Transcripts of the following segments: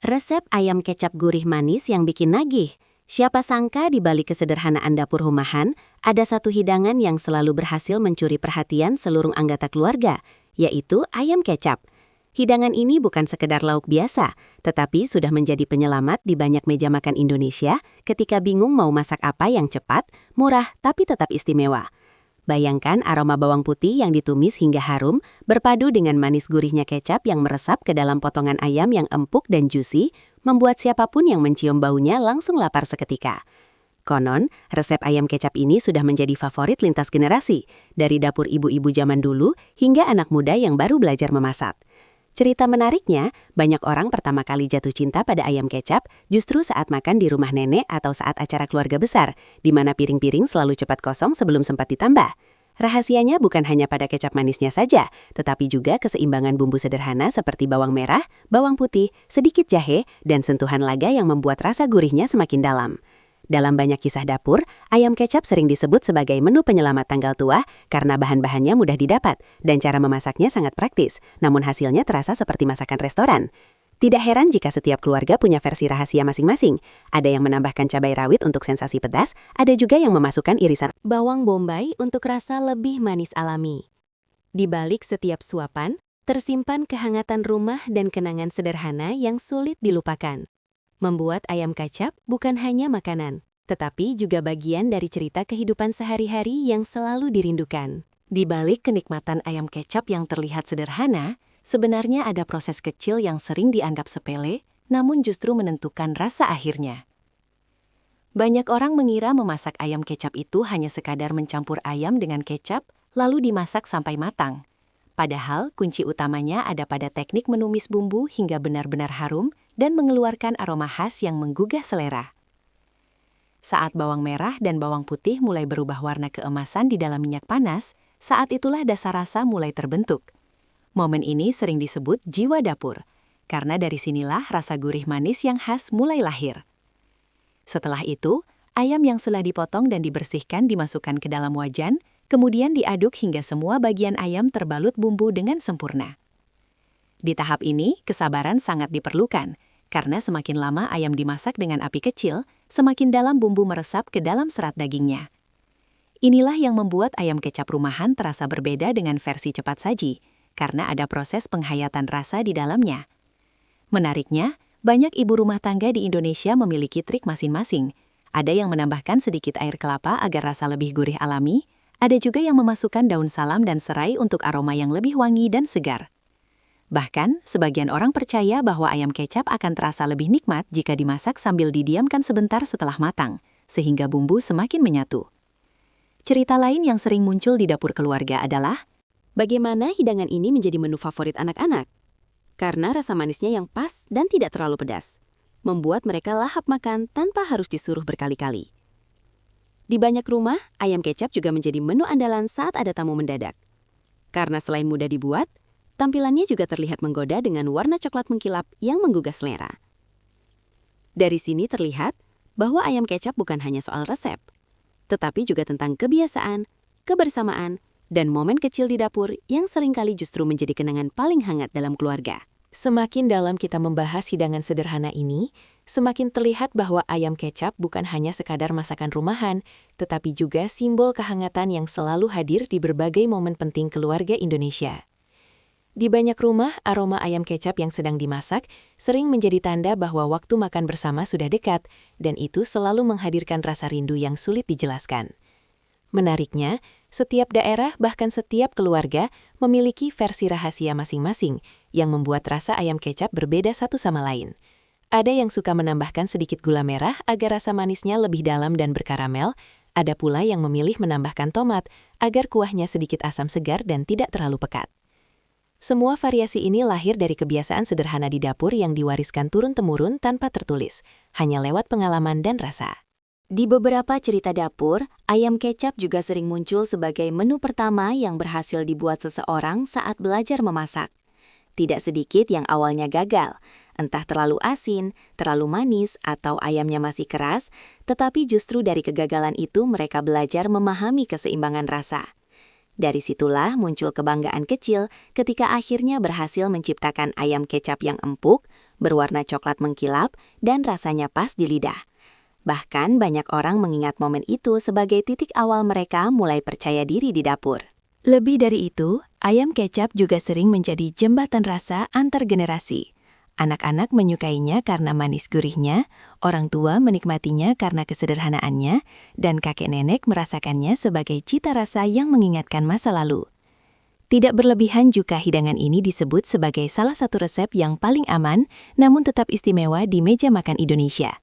Resep ayam kecap gurih manis yang bikin nagih. Siapa sangka di balik kesederhanaan dapur rumahan, ada satu hidangan yang selalu berhasil mencuri perhatian seluruh anggota keluarga, yaitu ayam kecap. Hidangan ini bukan sekedar lauk biasa, tetapi sudah menjadi penyelamat di banyak meja makan Indonesia ketika bingung mau masak apa yang cepat, murah, tapi tetap istimewa. Bayangkan aroma bawang putih yang ditumis hingga harum, berpadu dengan manis gurihnya kecap yang meresap ke dalam potongan ayam yang empuk dan juicy, membuat siapapun yang mencium baunya langsung lapar seketika. Konon, resep ayam kecap ini sudah menjadi favorit lintas generasi, dari dapur ibu-ibu zaman dulu hingga anak muda yang baru belajar memasak. Cerita menariknya, banyak orang pertama kali jatuh cinta pada ayam kecap justru saat makan di rumah nenek atau saat acara keluarga besar, di mana piring-piring selalu cepat kosong sebelum sempat ditambah. Rahasianya bukan hanya pada kecap manisnya saja, tetapi juga keseimbangan bumbu sederhana seperti bawang merah, bawang putih, sedikit jahe, dan sentuhan laga yang membuat rasa gurihnya semakin dalam. Dalam banyak kisah dapur, ayam kecap sering disebut sebagai menu penyelamat tanggal tua karena bahan-bahannya mudah didapat dan cara memasaknya sangat praktis, namun hasilnya terasa seperti masakan restoran. Tidak heran jika setiap keluarga punya versi rahasia masing-masing. Ada yang menambahkan cabai rawit untuk sensasi pedas, ada juga yang memasukkan irisan bawang bombay untuk rasa lebih manis alami. Di balik setiap suapan, tersimpan kehangatan rumah dan kenangan sederhana yang sulit dilupakan. Membuat ayam kecap bukan hanya makanan, tetapi juga bagian dari cerita kehidupan sehari-hari yang selalu dirindukan. Di balik kenikmatan ayam kecap yang terlihat sederhana, sebenarnya ada proses kecil yang sering dianggap sepele, namun justru menentukan rasa akhirnya. Banyak orang mengira memasak ayam kecap itu hanya sekadar mencampur ayam dengan kecap, lalu dimasak sampai matang. Padahal kunci utamanya ada pada teknik menumis bumbu hingga benar-benar harum dan mengeluarkan aroma khas yang menggugah selera. Saat bawang merah dan bawang putih mulai berubah warna keemasan di dalam minyak panas, saat itulah dasar rasa mulai terbentuk. Momen ini sering disebut jiwa dapur, karena dari sinilah rasa gurih manis yang khas mulai lahir. Setelah itu, ayam yang telah dipotong dan dibersihkan dimasukkan ke dalam wajan, kemudian diaduk hingga semua bagian ayam terbalut bumbu dengan sempurna. Di tahap ini, kesabaran sangat diperlukan, karena semakin lama ayam dimasak dengan api kecil, semakin dalam bumbu meresap ke dalam serat dagingnya. Inilah yang membuat ayam kecap rumahan terasa berbeda dengan versi cepat saji, karena ada proses penghayatan rasa di dalamnya. Menariknya, banyak ibu rumah tangga di Indonesia memiliki trik masing-masing. Ada yang menambahkan sedikit air kelapa agar rasa lebih gurih alami, ada juga yang memasukkan daun salam dan serai untuk aroma yang lebih wangi dan segar. Bahkan, sebagian orang percaya bahwa ayam kecap akan terasa lebih nikmat jika dimasak sambil didiamkan sebentar setelah matang, sehingga bumbu semakin menyatu. Cerita lain yang sering muncul di dapur keluarga adalah bagaimana hidangan ini menjadi menu favorit anak-anak. Karena rasa manisnya yang pas dan tidak terlalu pedas, membuat mereka lahap makan tanpa harus disuruh berkali-kali. Di banyak rumah, ayam kecap juga menjadi menu andalan saat ada tamu mendadak. Karena selain mudah dibuat, tampilannya juga terlihat menggoda dengan warna coklat mengkilap yang menggugah selera. Dari sini terlihat bahwa ayam kecap bukan hanya soal resep, tetapi juga tentang kebiasaan, kebersamaan, dan momen kecil di dapur yang seringkali justru menjadi kenangan paling hangat dalam keluarga. Semakin dalam kita membahas hidangan sederhana ini, semakin terlihat bahwa ayam kecap bukan hanya sekadar masakan rumahan, tetapi juga simbol kehangatan yang selalu hadir di berbagai momen penting keluarga Indonesia. Di banyak rumah, aroma ayam kecap yang sedang dimasak sering menjadi tanda bahwa waktu makan bersama sudah dekat, dan itu selalu menghadirkan rasa rindu yang sulit dijelaskan. Menariknya, setiap daerah bahkan setiap keluarga memiliki versi rahasia masing-masing yang membuat rasa ayam kecap berbeda satu sama lain. Ada yang suka menambahkan sedikit gula merah agar rasa manisnya lebih dalam dan berkaramel, ada pula yang memilih menambahkan tomat agar kuahnya sedikit asam segar dan tidak terlalu pekat. Semua variasi ini lahir dari kebiasaan sederhana di dapur yang diwariskan turun-temurun tanpa tertulis, hanya lewat pengalaman dan rasa. Di beberapa cerita dapur, ayam kecap juga sering muncul sebagai menu pertama yang berhasil dibuat seseorang saat belajar memasak. Tidak sedikit yang awalnya gagal, entah terlalu asin, terlalu manis, atau ayamnya masih keras, tetapi justru dari kegagalan itu mereka belajar memahami keseimbangan rasa. Dari situlah muncul kebanggaan kecil ketika akhirnya berhasil menciptakan ayam kecap yang empuk, berwarna coklat mengkilap, dan rasanya pas di lidah. Bahkan banyak orang mengingat momen itu sebagai titik awal mereka mulai percaya diri di dapur. Lebih dari itu, ayam kecap juga sering menjadi jembatan rasa antar generasi. Anak-anak menyukainya karena manis gurihnya, orang tua menikmatinya karena kesederhanaannya, dan kakek nenek merasakannya sebagai cita rasa yang mengingatkan masa lalu. Tidak berlebihan juga hidangan ini disebut sebagai salah satu resep yang paling aman, namun tetap istimewa di meja makan Indonesia.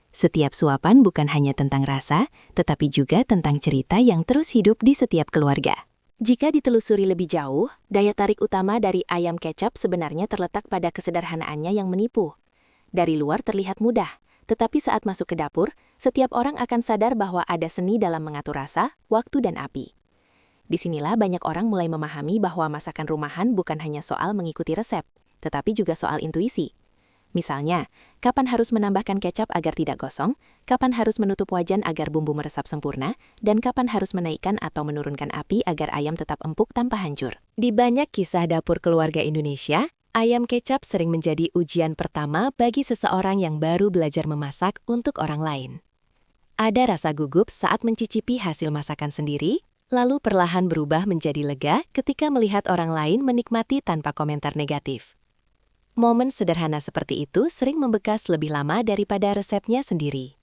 Setiap suapan bukan hanya tentang rasa, tetapi juga tentang cerita yang terus hidup di setiap keluarga. Jika ditelusuri lebih jauh, daya tarik utama dari ayam kecap sebenarnya terletak pada kesederhanaannya yang menipu. Dari luar terlihat mudah, tetapi saat masuk ke dapur, setiap orang akan sadar bahwa ada seni dalam mengatur rasa, waktu, dan api. Disinilah banyak orang mulai memahami bahwa masakan rumahan bukan hanya soal mengikuti resep, tetapi juga soal intuisi. Misalnya, kapan harus menambahkan kecap agar tidak gosong, kapan harus menutup wajan agar bumbu meresap sempurna, dan kapan harus menaikkan atau menurunkan api agar ayam tetap empuk tanpa hancur. Di banyak kisah dapur keluarga Indonesia, ayam kecap sering menjadi ujian pertama bagi seseorang yang baru belajar memasak untuk orang lain. Ada rasa gugup saat mencicipi hasil masakan sendiri, lalu perlahan berubah menjadi lega ketika melihat orang lain menikmati tanpa komentar negatif. Momen sederhana seperti itu sering membekas lebih lama daripada resepnya sendiri.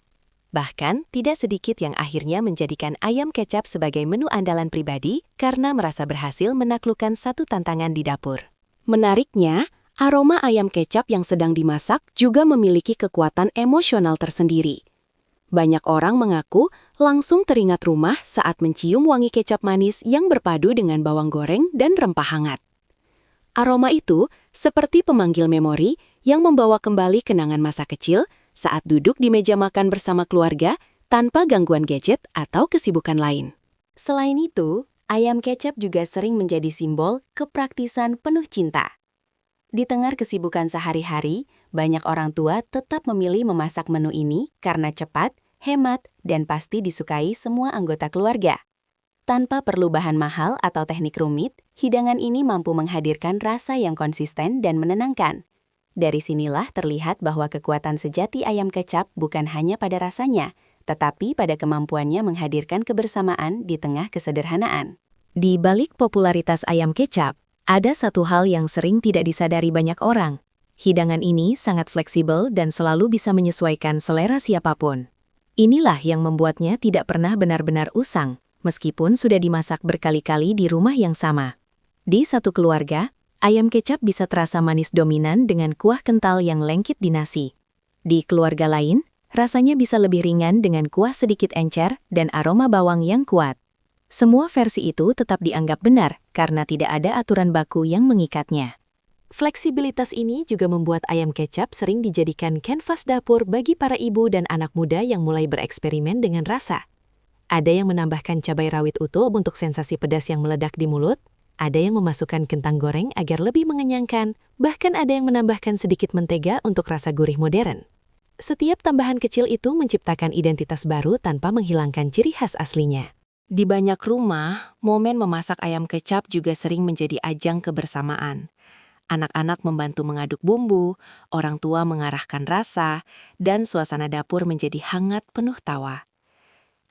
Bahkan, tidak sedikit yang akhirnya menjadikan ayam kecap sebagai menu andalan pribadi karena merasa berhasil menaklukkan satu tantangan di dapur. Menariknya, aroma ayam kecap yang sedang dimasak juga memiliki kekuatan emosional tersendiri. Banyak orang mengaku langsung teringat rumah saat mencium wangi kecap manis yang berpadu dengan bawang goreng dan rempah hangat. Aroma itu seperti pemanggil memori yang membawa kembali kenangan masa kecil saat duduk di meja makan bersama keluarga tanpa gangguan gadget atau kesibukan lain. Selain itu, ayam kecap juga sering menjadi simbol kepraktisan penuh cinta. Di tengah kesibukan sehari-hari, banyak orang tua tetap memilih memasak menu ini karena cepat, hemat, dan pasti disukai semua anggota keluarga. Tanpa perlu bahan mahal atau teknik rumit, hidangan ini mampu menghadirkan rasa yang konsisten dan menenangkan. Dari sinilah terlihat bahwa kekuatan sejati ayam kecap bukan hanya pada rasanya, tetapi pada kemampuannya menghadirkan kebersamaan di tengah kesederhanaan. Di balik popularitas ayam kecap, ada satu hal yang sering tidak disadari banyak orang. Hidangan ini sangat fleksibel dan selalu bisa menyesuaikan selera siapapun. Inilah yang membuatnya tidak pernah benar-benar usang, meskipun sudah dimasak berkali-kali di rumah yang sama. Di satu keluarga, ayam kecap bisa terasa manis dominan dengan kuah kental yang lengkit di nasi. Di keluarga lain, rasanya bisa lebih ringan dengan kuah sedikit encer dan aroma bawang yang kuat. Semua versi itu tetap dianggap benar karena tidak ada aturan baku yang mengikatnya. Fleksibilitas ini juga membuat ayam kecap sering dijadikan kanvas dapur bagi para ibu dan anak muda yang mulai bereksperimen dengan rasa. Ada yang menambahkan cabai rawit utuh untuk sensasi pedas yang meledak di mulut, ada yang memasukkan kentang goreng agar lebih mengenyangkan, bahkan ada yang menambahkan sedikit mentega untuk rasa gurih modern. Setiap tambahan kecil itu menciptakan identitas baru tanpa menghilangkan ciri khas aslinya. Di banyak rumah, momen memasak ayam kecap juga sering menjadi ajang kebersamaan. Anak-anak membantu mengaduk bumbu, orang tua mengarahkan rasa, dan suasana dapur menjadi hangat penuh tawa.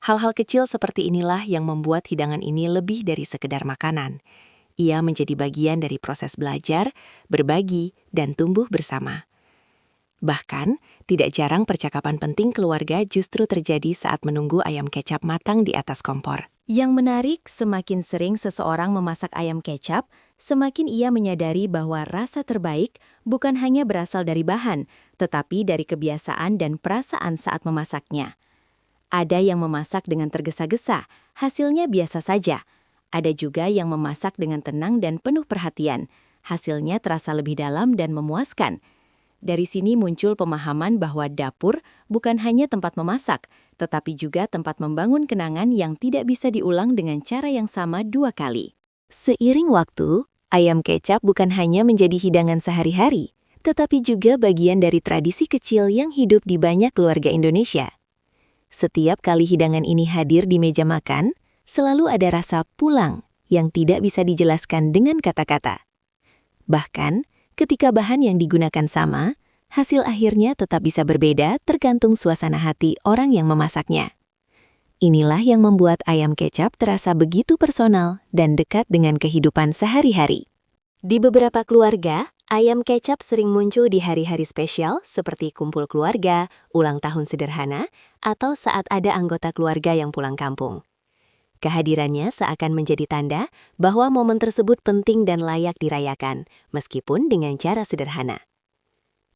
Hal-hal kecil seperti inilah yang membuat hidangan ini lebih dari sekedar makanan. Ia menjadi bagian dari proses belajar, berbagi, dan tumbuh bersama. Bahkan, tidak jarang percakapan penting keluarga justru terjadi saat menunggu ayam kecap matang di atas kompor. Yang menarik, semakin sering seseorang memasak ayam kecap, semakin ia menyadari bahwa rasa terbaik bukan hanya berasal dari bahan, tetapi dari kebiasaan dan perasaan saat memasaknya. Ada yang memasak dengan tergesa-gesa, hasilnya biasa saja. Ada juga yang memasak dengan tenang dan penuh perhatian, hasilnya terasa lebih dalam dan memuaskan. Dari sini muncul pemahaman bahwa dapur bukan hanya tempat memasak, tetapi juga tempat membangun kenangan yang tidak bisa diulang dengan cara yang sama 2 kali. Seiring waktu, ayam kecap bukan hanya menjadi hidangan sehari-hari, tetapi juga bagian dari tradisi kecil yang hidup di banyak keluarga Indonesia. Setiap kali hidangan ini hadir di meja makan, selalu ada rasa pulang, yang tidak bisa dijelaskan dengan kata-kata. Bahkan, ketika bahan yang digunakan sama, hasil akhirnya tetap bisa berbeda tergantung suasana hati orang yang memasaknya. Inilah yang membuat ayam kecap terasa begitu personal dan dekat dengan kehidupan sehari-hari. Di beberapa keluarga, ayam kecap sering muncul di hari-hari spesial seperti kumpul keluarga, ulang tahun sederhana, atau saat ada anggota keluarga yang pulang kampung. Kehadirannya seakan menjadi tanda bahwa momen tersebut penting dan layak dirayakan, meskipun dengan cara sederhana.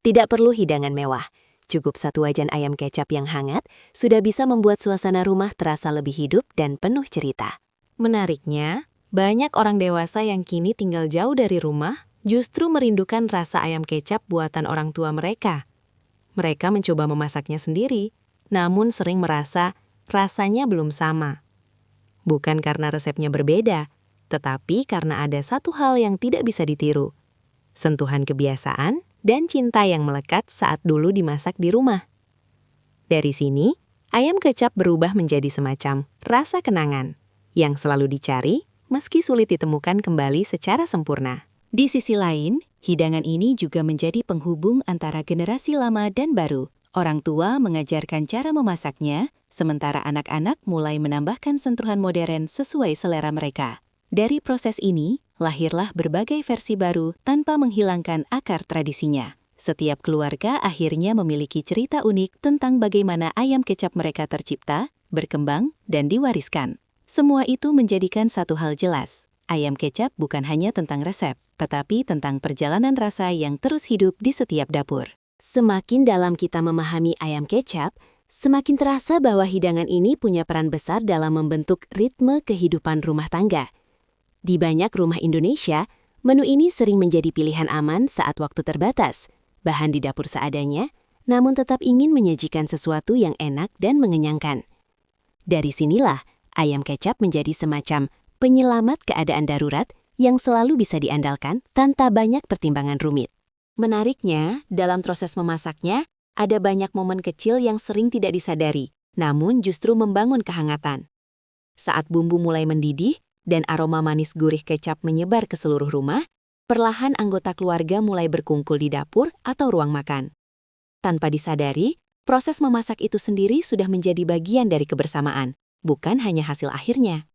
Tidak perlu hidangan mewah. Cukup satu wajan ayam kecap yang hangat sudah bisa membuat suasana rumah terasa lebih hidup dan penuh cerita. Menariknya, banyak orang dewasa yang kini tinggal jauh dari rumah justru merindukan rasa ayam kecap buatan orang tua mereka. Mereka mencoba memasaknya sendiri, namun sering merasa rasanya belum sama. Bukan karena resepnya berbeda, tetapi karena ada satu hal yang tidak bisa ditiru. Sentuhan kebiasaan dan cinta yang melekat saat dulu dimasak di rumah. Dari sini, ayam kecap berubah menjadi semacam rasa kenangan yang selalu dicari meski sulit ditemukan kembali secara sempurna. Di sisi lain, hidangan ini juga menjadi penghubung antara generasi lama dan baru. Orang tua mengajarkan cara memasaknya, sementara anak-anak mulai menambahkan sentuhan modern sesuai selera mereka. Dari proses ini, lahirlah berbagai versi baru tanpa menghilangkan akar tradisinya. Setiap keluarga akhirnya memiliki cerita unik tentang bagaimana ayam kecap mereka tercipta, berkembang, dan diwariskan. Semua itu menjadikan satu hal jelas. Ayam kecap bukan hanya tentang resep, tetapi tentang perjalanan rasa yang terus hidup di setiap dapur. Semakin dalam kita memahami ayam kecap, semakin terasa bahwa hidangan ini punya peran besar dalam membentuk ritme kehidupan rumah tangga. Di banyak rumah Indonesia, menu ini sering menjadi pilihan aman saat waktu terbatas, bahan di dapur seadanya, namun tetap ingin menyajikan sesuatu yang enak dan mengenyangkan. Dari sinilah, ayam kecap menjadi semacam penyelamat keadaan darurat yang selalu bisa diandalkan tanpa banyak pertimbangan rumit. Menariknya, dalam proses memasaknya, ada banyak momen kecil yang sering tidak disadari, namun justru membangun kehangatan. Saat bumbu mulai mendidih, dan aroma manis gurih kecap menyebar ke seluruh rumah, perlahan anggota keluarga mulai berkumpul di dapur atau ruang makan. Tanpa disadari, proses memasak itu sendiri sudah menjadi bagian dari kebersamaan, bukan hanya hasil akhirnya.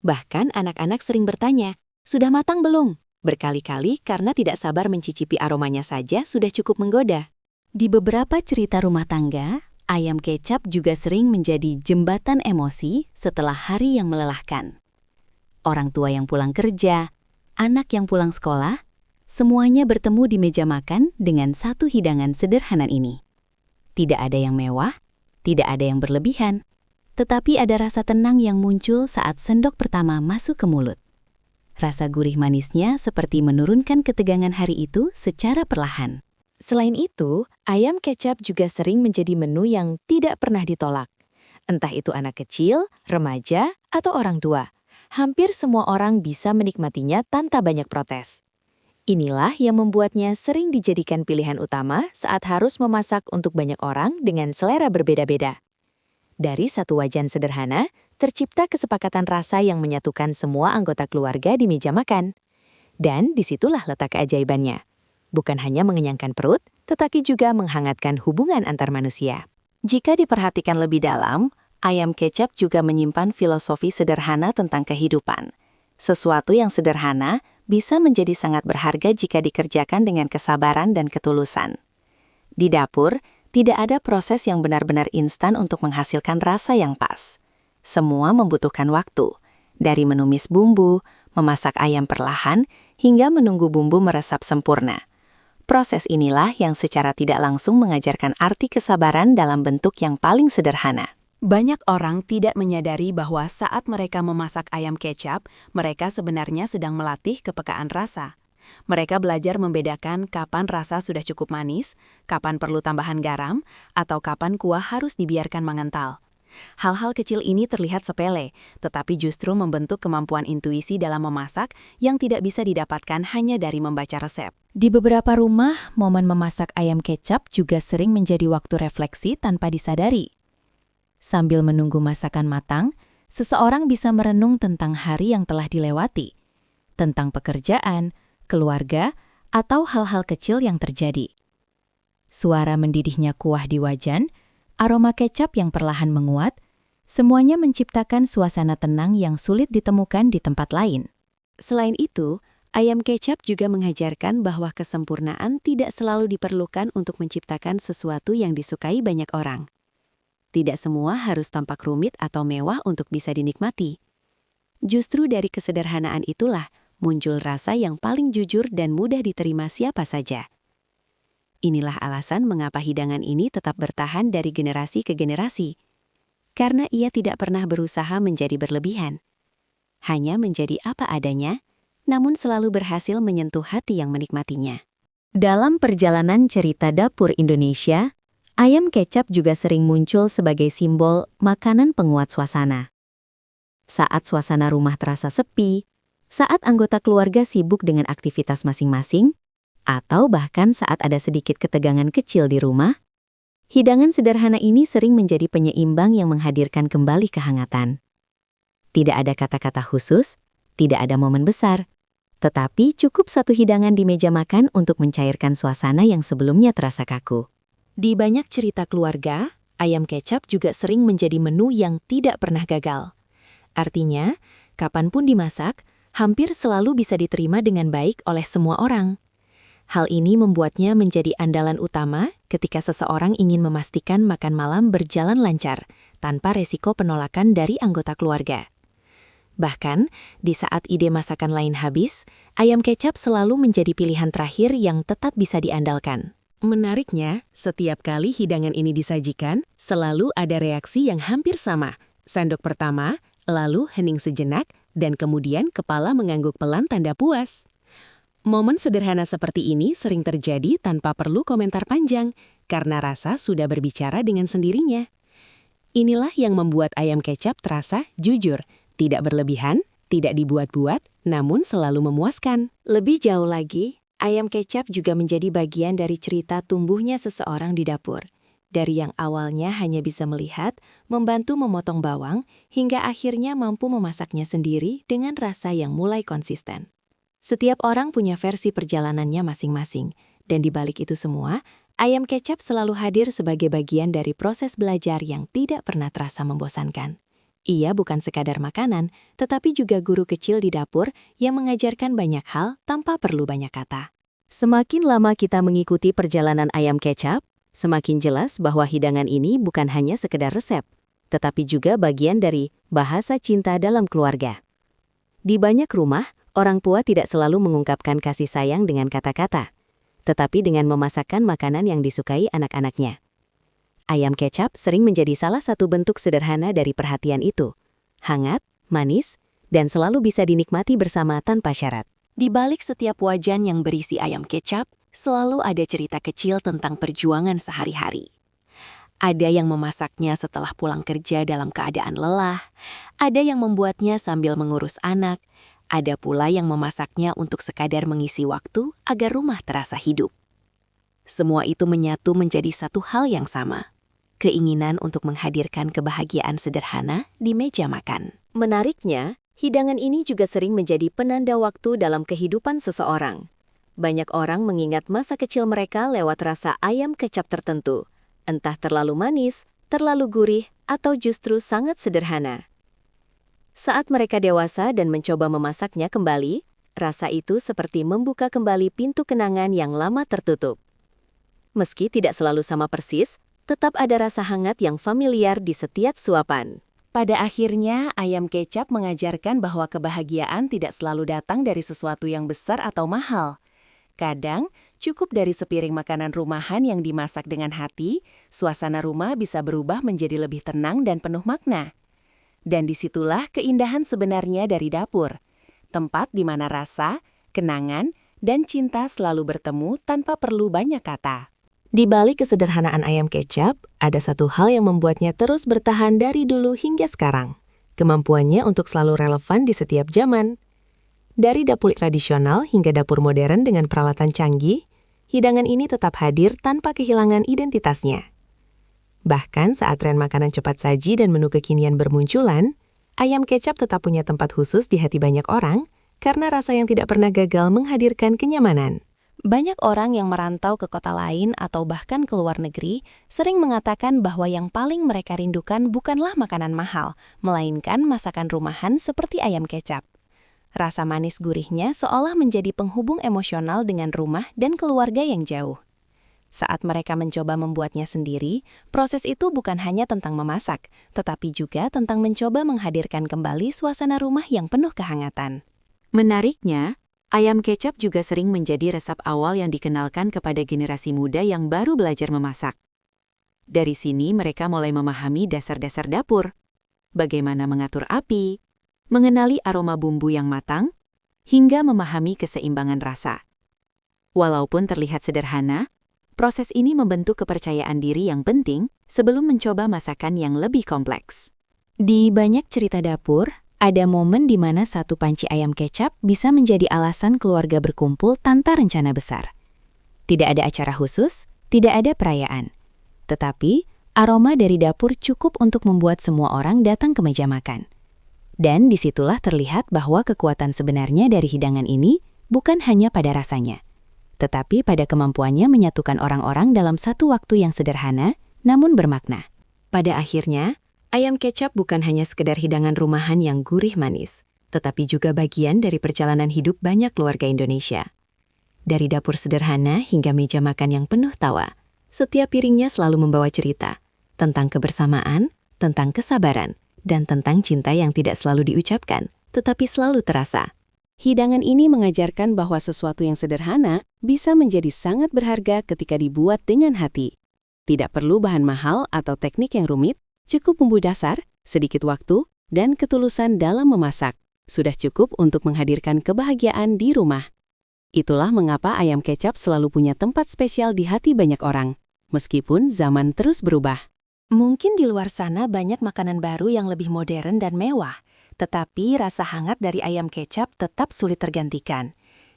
Bahkan anak-anak sering bertanya, "Sudah matang belum?" Berkali-kali karena tidak sabar mencicipi aromanya saja sudah cukup menggoda. Di beberapa cerita rumah tangga, ayam kecap juga sering menjadi jembatan emosi setelah hari yang melelahkan. Orang tua yang pulang kerja, anak yang pulang sekolah, semuanya bertemu di meja makan dengan satu hidangan sederhana ini. Tidak ada yang mewah, tidak ada yang berlebihan, tetapi ada rasa tenang yang muncul saat sendok pertama masuk ke mulut. Rasa gurih manisnya seperti menurunkan ketegangan hari itu secara perlahan. Selain itu, ayam kecap juga sering menjadi menu yang tidak pernah ditolak. Entah itu anak kecil, remaja, atau orang tua. Hampir semua orang bisa menikmatinya tanpa banyak protes. Inilah yang membuatnya sering dijadikan pilihan utama saat harus memasak untuk banyak orang dengan selera berbeda-beda. Dari satu wajan sederhana, tercipta kesepakatan rasa yang menyatukan semua anggota keluarga di meja makan. Dan disitulah letak keajaibannya. Bukan hanya mengenyangkan perut, tetapi juga menghangatkan hubungan antar manusia. Jika diperhatikan lebih dalam, ayam kecap juga menyimpan filosofi sederhana tentang kehidupan. Sesuatu yang sederhana bisa menjadi sangat berharga jika dikerjakan dengan kesabaran dan ketulusan. Di dapur, tidak ada proses yang benar-benar instan untuk menghasilkan rasa yang pas. Semua membutuhkan waktu, dari menumis bumbu, memasak ayam perlahan, hingga menunggu bumbu meresap sempurna. Proses inilah yang secara tidak langsung mengajarkan arti kesabaran dalam bentuk yang paling sederhana. Banyak orang tidak menyadari bahwa saat mereka memasak ayam kecap, mereka sebenarnya sedang melatih kepekaan rasa. Mereka belajar membedakan kapan rasa sudah cukup manis, kapan perlu tambahan garam, atau kapan kuah harus dibiarkan mengental. Hal-hal kecil ini terlihat sepele, tetapi justru membentuk kemampuan intuisi dalam memasak yang tidak bisa didapatkan hanya dari membaca resep. Di beberapa rumah, momen memasak ayam kecap juga sering menjadi waktu refleksi tanpa disadari. Sambil menunggu masakan matang, seseorang bisa merenung tentang hari yang telah dilewati, tentang pekerjaan, keluarga, atau hal-hal kecil yang terjadi. Suara mendidihnya kuah di wajan, aroma kecap yang perlahan menguat, semuanya menciptakan suasana tenang yang sulit ditemukan di tempat lain. Selain itu, ayam kecap juga mengajarkan bahwa kesempurnaan tidak selalu diperlukan untuk menciptakan sesuatu yang disukai banyak orang. Tidak semua harus tampak rumit atau mewah untuk bisa dinikmati. Justru dari kesederhanaan itulah muncul rasa yang paling jujur dan mudah diterima siapa saja. Inilah alasan mengapa hidangan ini tetap bertahan dari generasi ke generasi. Karena ia tidak pernah berusaha menjadi berlebihan. Hanya menjadi apa adanya, namun selalu berhasil menyentuh hati yang menikmatinya. Dalam perjalanan cerita dapur Indonesia, ayam kecap juga sering muncul sebagai simbol makanan penguat suasana. Saat suasana rumah terasa sepi, saat anggota keluarga sibuk dengan aktivitas masing-masing, atau bahkan saat ada sedikit ketegangan kecil di rumah, hidangan sederhana ini sering menjadi penyeimbang yang menghadirkan kembali kehangatan. Tidak ada kata-kata khusus, tidak ada momen besar, tetapi cukup satu hidangan di meja makan untuk mencairkan suasana yang sebelumnya terasa kaku. Di banyak cerita keluarga, ayam kecap juga sering menjadi menu yang tidak pernah gagal. Artinya, kapanpun dimasak, hampir selalu bisa diterima dengan baik oleh semua orang. Hal ini membuatnya menjadi andalan utama ketika seseorang ingin memastikan makan malam berjalan lancar, tanpa resiko penolakan dari anggota keluarga. Bahkan, di saat ide masakan lain habis, ayam kecap selalu menjadi pilihan terakhir yang tetap bisa diandalkan. Menariknya, setiap kali hidangan ini disajikan, selalu ada reaksi yang hampir sama. Sendok pertama, lalu hening sejenak, dan kemudian kepala mengangguk pelan tanda puas. Momen sederhana seperti ini sering terjadi tanpa perlu komentar panjang, karena rasa sudah berbicara dengan sendirinya. Inilah yang membuat ayam kecap terasa jujur, tidak berlebihan, tidak dibuat-buat, namun selalu memuaskan. Lebih jauh lagi, ayam kecap juga menjadi bagian dari cerita tumbuhnya seseorang di dapur. Dari yang awalnya hanya bisa melihat, membantu memotong bawang, hingga akhirnya mampu memasaknya sendiri dengan rasa yang mulai konsisten. Setiap orang punya versi perjalanannya masing-masing, dan di balik itu semua, ayam kecap selalu hadir sebagai bagian dari proses belajar yang tidak pernah terasa membosankan. Ia bukan sekadar makanan, tetapi juga guru kecil di dapur yang mengajarkan banyak hal tanpa perlu banyak kata. Semakin lama kita mengikuti perjalanan ayam kecap, semakin jelas bahwa hidangan ini bukan hanya sekedar resep, tetapi juga bagian dari bahasa cinta dalam keluarga. Di banyak rumah, orang tua tidak selalu mengungkapkan kasih sayang dengan kata-kata, tetapi dengan memasakkan makanan yang disukai anak-anaknya. Ayam kecap sering menjadi salah satu bentuk sederhana dari perhatian itu. Hangat, manis, dan selalu bisa dinikmati bersama tanpa syarat. Di balik setiap wajan yang berisi ayam kecap, selalu ada cerita kecil tentang perjuangan sehari-hari. Ada yang memasaknya setelah pulang kerja dalam keadaan lelah, ada yang membuatnya sambil mengurus anak, ada pula yang memasaknya untuk sekadar mengisi waktu agar rumah terasa hidup. Semua itu menyatu menjadi satu hal yang sama. Keinginan untuk menghadirkan kebahagiaan sederhana di meja makan. Menariknya, hidangan ini juga sering menjadi penanda waktu dalam kehidupan seseorang. Banyak orang mengingat masa kecil mereka lewat rasa ayam kecap tertentu, entah terlalu manis, terlalu gurih, atau justru sangat sederhana. Saat mereka dewasa dan mencoba memasaknya kembali, rasa itu seperti membuka kembali pintu kenangan yang lama tertutup. Meski tidak selalu sama persis, tetap ada rasa hangat yang familiar di setiap suapan. Pada akhirnya, ayam kecap mengajarkan bahwa kebahagiaan tidak selalu datang dari sesuatu yang besar atau mahal. Kadang, cukup dari sepiring makanan rumahan yang dimasak dengan hati, suasana rumah bisa berubah menjadi lebih tenang dan penuh makna. Dan disitulah keindahan sebenarnya dari dapur. Tempat di mana rasa, kenangan, dan cinta selalu bertemu tanpa perlu banyak kata. Di balik kesederhanaan ayam kecap, ada satu hal yang membuatnya terus bertahan dari dulu hingga sekarang. Kemampuannya untuk selalu relevan di setiap zaman. Dari dapur tradisional hingga dapur modern dengan peralatan canggih, hidangan ini tetap hadir tanpa kehilangan identitasnya. Bahkan saat tren makanan cepat saji dan menu kekinian bermunculan, ayam kecap tetap punya tempat khusus di hati banyak orang karena rasa yang tidak pernah gagal menghadirkan kenyamanan. Banyak orang yang merantau ke kota lain atau bahkan ke luar negeri sering mengatakan bahwa yang paling mereka rindukan bukanlah makanan mahal, melainkan masakan rumahan seperti ayam kecap. Rasa manis gurihnya seolah menjadi penghubung emosional dengan rumah dan keluarga yang jauh. Saat mereka mencoba membuatnya sendiri, proses itu bukan hanya tentang memasak, tetapi juga tentang mencoba menghadirkan kembali suasana rumah yang penuh kehangatan. Menariknya, ayam kecap juga sering menjadi resep awal yang dikenalkan kepada generasi muda yang baru belajar memasak. Dari sini mereka mulai memahami dasar-dasar dapur, bagaimana mengatur api, mengenali aroma bumbu yang matang, hingga memahami keseimbangan rasa. Walaupun terlihat sederhana, proses ini membentuk kepercayaan diri yang penting sebelum mencoba masakan yang lebih kompleks. Di banyak cerita dapur, ada momen di mana satu panci ayam kecap bisa menjadi alasan keluarga berkumpul tanpa rencana besar. Tidak ada acara khusus, tidak ada perayaan. Tetapi, aroma dari dapur cukup untuk membuat semua orang datang ke meja makan. Dan disitulah terlihat bahwa kekuatan sebenarnya dari hidangan ini bukan hanya pada rasanya, tetapi pada kemampuannya menyatukan orang-orang dalam satu waktu yang sederhana, namun bermakna. Pada akhirnya, ayam kecap bukan hanya sekedar hidangan rumahan yang gurih manis, tetapi juga bagian dari perjalanan hidup banyak keluarga Indonesia. Dari dapur sederhana hingga meja makan yang penuh tawa, setiap piringnya selalu membawa cerita tentang kebersamaan, tentang kesabaran, dan tentang cinta yang tidak selalu diucapkan, tetapi selalu terasa. Hidangan ini mengajarkan bahwa sesuatu yang sederhana bisa menjadi sangat berharga ketika dibuat dengan hati. Tidak perlu bahan mahal atau teknik yang rumit, cukup bumbu dasar, sedikit waktu, dan ketulusan dalam memasak. Sudah cukup untuk menghadirkan kebahagiaan di rumah. Itulah mengapa ayam kecap selalu punya tempat spesial di hati banyak orang, meskipun zaman terus berubah. Mungkin di luar sana banyak makanan baru yang lebih modern dan mewah, tetapi rasa hangat dari ayam kecap tetap sulit tergantikan.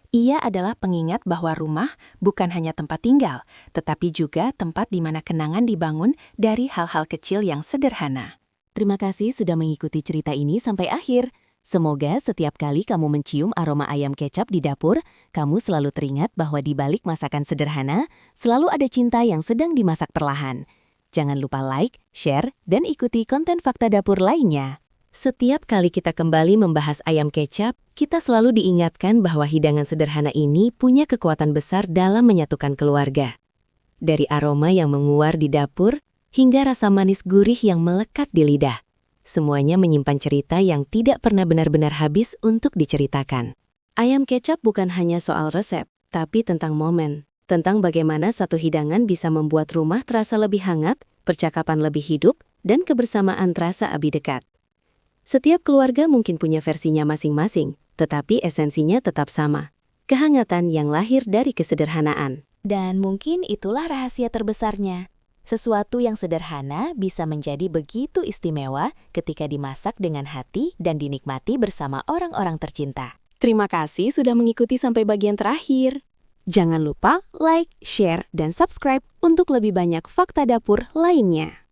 Ia adalah pengingat bahwa rumah bukan hanya tempat tinggal, tetapi juga tempat di mana kenangan dibangun dari hal-hal kecil yang sederhana. Terima kasih sudah mengikuti cerita ini sampai akhir. Semoga setiap kali kamu mencium aroma ayam kecap di dapur, kamu selalu teringat bahwa di balik masakan sederhana, selalu ada cinta yang sedang dimasak perlahan. Jangan lupa like, share, dan ikuti konten Fakta Dapur lainnya. Setiap kali kita kembali membahas ayam kecap, kita selalu diingatkan bahwa hidangan sederhana ini punya kekuatan besar dalam menyatukan keluarga. Dari aroma yang menguar di dapur, hingga rasa manis gurih yang melekat di lidah. Semuanya menyimpan cerita yang tidak pernah benar-benar habis untuk diceritakan. Ayam kecap bukan hanya soal resep, tapi tentang momen. Tentang bagaimana satu hidangan bisa membuat rumah terasa lebih hangat, percakapan lebih hidup, dan kebersamaan terasa lebih dekat. Setiap keluarga mungkin punya versinya masing-masing, tetapi esensinya tetap sama. Kehangatan yang lahir dari kesederhanaan. Dan mungkin itulah rahasia terbesarnya. Sesuatu yang sederhana bisa menjadi begitu istimewa ketika dimasak dengan hati dan dinikmati bersama orang-orang tercinta. Terima kasih sudah mengikuti sampai bagian terakhir. Jangan lupa like, share, dan subscribe untuk lebih banyak fakta dapur lainnya.